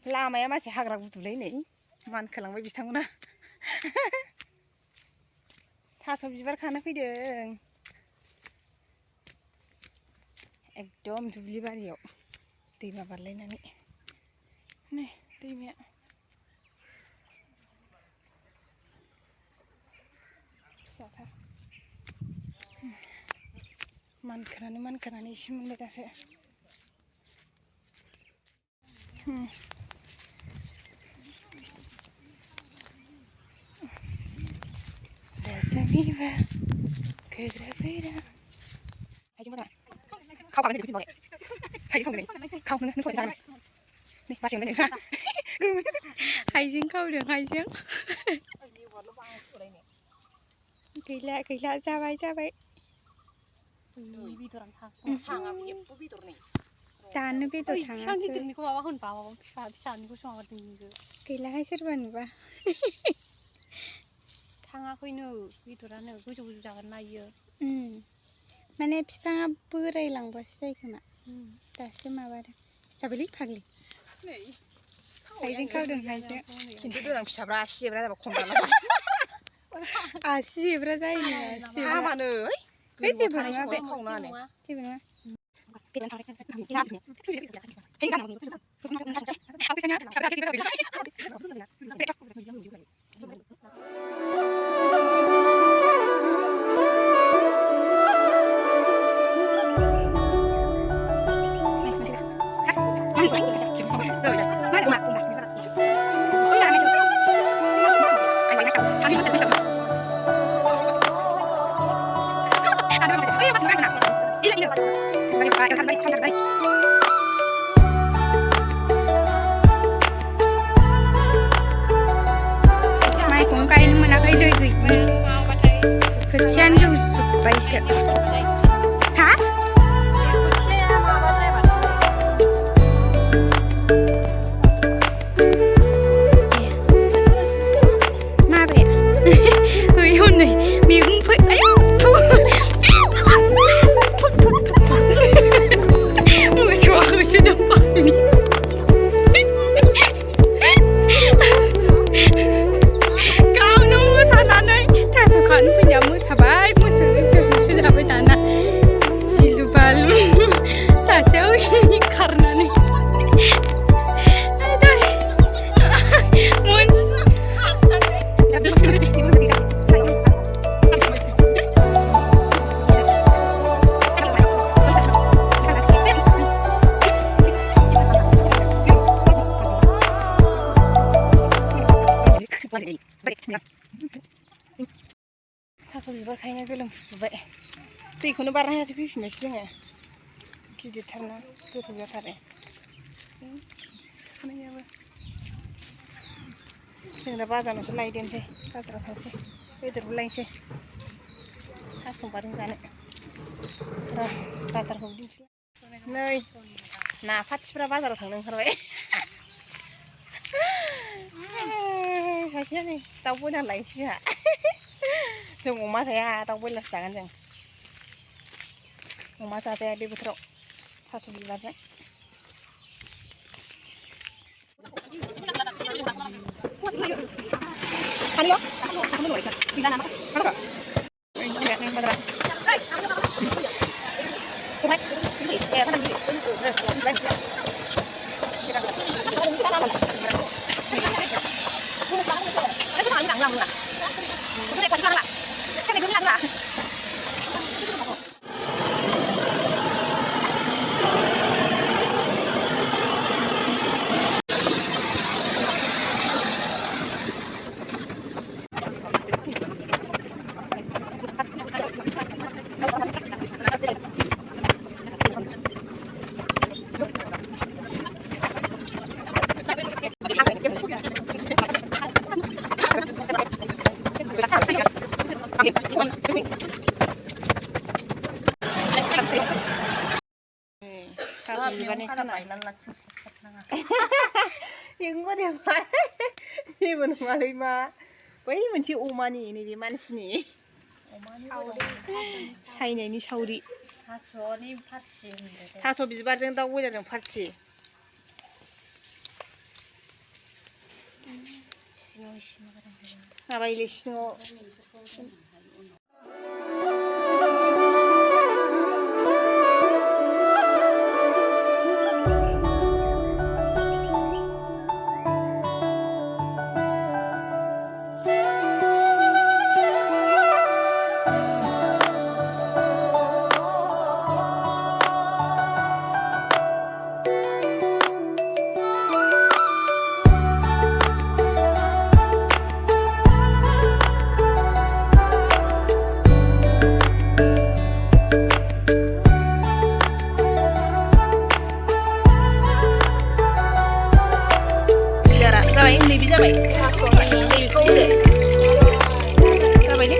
लामाया मानसि हाग्रा गुदुलै नै मानखोलांबाय बिथांमोना थास' बिबार खानो फैदों एकदम दुब्लि बारियाव दैमा बारलायनानै नै दैमाया फिसाथार मानखोनानै एसे मोनबाय दासो Sembiba, kebse. Haijing mana? Kau kapan jadi bikin boleh? Haijing kau ni, kau neng neng kau jangan. Ni masih mana ni? Haijing kau dong haijing. Gila cabai. Hang apa je? Tu bitur ni. Tanah bitur hang. Hang itu ni kau awak hun bawa, bisa ni kau semua orang tinggi. Gila hai serban ba. थाङाखैनो बेदरानो गोजौ जागोन नायो माने बिफाङा बोरायलांबासो जायो खोमा दासो माबादों जाबायलै फाग्लि हाइजें खावदों हाइजें खिन्थु देनां फिसाफ्रा आसि जेब्रा जाबा खम जाला आसि जेब्रा जायोनो हामानो जेबो नङा बे जेबो नङा maikung kain menakai doi gui kecian jauh baisya hah थास' बिबार खायनो गोलोमफुबाय दैखौनो बारनो हायासै फैफिनबायसो जोङो गिदिरथारना गोथौ जाथारो खानायाबो जों दा बाजारावसो लायदेनसै बाजाराव थांसै बेदरबो लायनोसै थास' बिबारजों जानो बाजारखौ दिन्थिला नै नाफाथिफ्रा बाजाराव थांनो ओंखारबाय सासेया नै दाउ बयलार लायनोसै जोंहा जों अमा जाया दाउ बयलारसो जागोन जों अमा जाजाया बे बोथोराव थास' बिबारजों Yang dia apa? Ini bukan malai ma. Bai moनसे अमानि नैबे मानसिनि सायनायनि सावरि थास'नि पार्टि थास' बिबारजों दाउ बयलारजों पार्टि माबायोलै सिङाव जाबाय नैबे जाबाय नैबेखौ होदो जाबायलै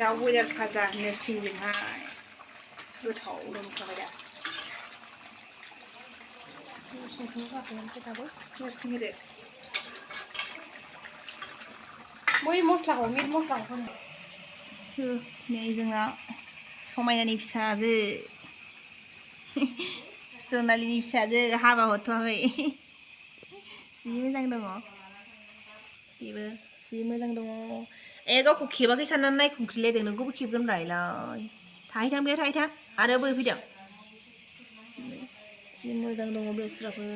दाउ बयलार भाजा नोरसिंजोंहाय गोथाव मोनखाबाय दा नोरसिंखौ नोरसिं होदो बै मस्लाखौ मिट मस्लाखौ नै जोंना समायनानि फिसाजो जनालिनि फिसाजो हाबा हरथ'वाखै जि मोजां दङ बेबो जि मोजां दङ ए गावखौ खेबाखै साननानै नायखुंख्रिलायदों नोंखौबो खेबगोन रायलाय थाहैथां बेयाव थाहैथां आरो बोरै फैदों जि मोजां दङ बेस्राबो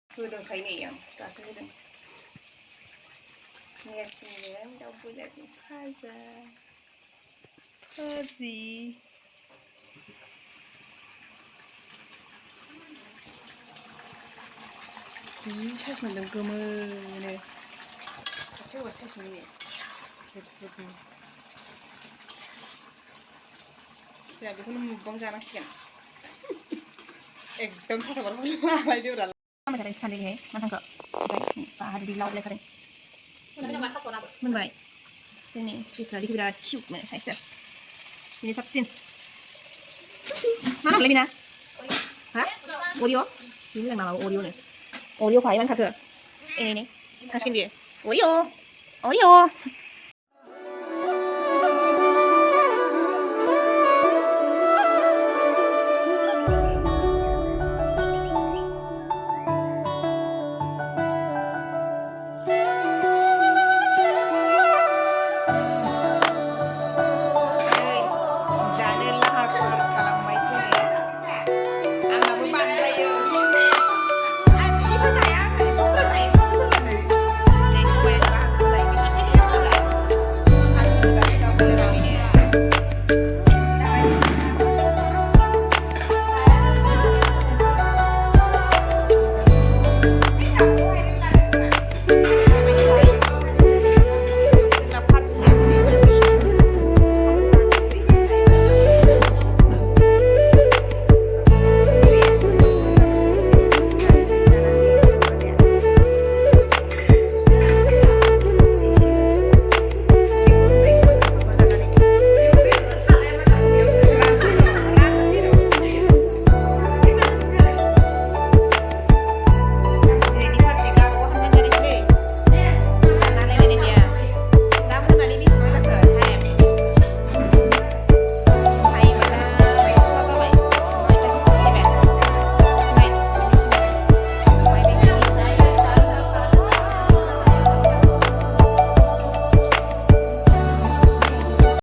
होदोंखाय नै आं दासो होदों नेरसिंजों दाउ बयलारनि भाजा भाजि जि साइज मोनदों गोमोनो खाथियाव साइज मोनो जोबजोबनो जोंहा बेखौनो मुगबां जानांसिगोन एकदम साथाबार लालायदोब्रा खालामबाय थादों सानैहाय माथांखौ ओमफ्राय बाहादुरि लावलायखादों मोनबाय जोंनि फिसारिखौ बिराद किउट मोनो साइजआ बेनो साबसिन मा नामलाय बेना हा अरिअ बेनो मोजां नामा अरिअनो अरिअ खायो मानखाखो ए नै थांसिगोन बियो अरिअ अय'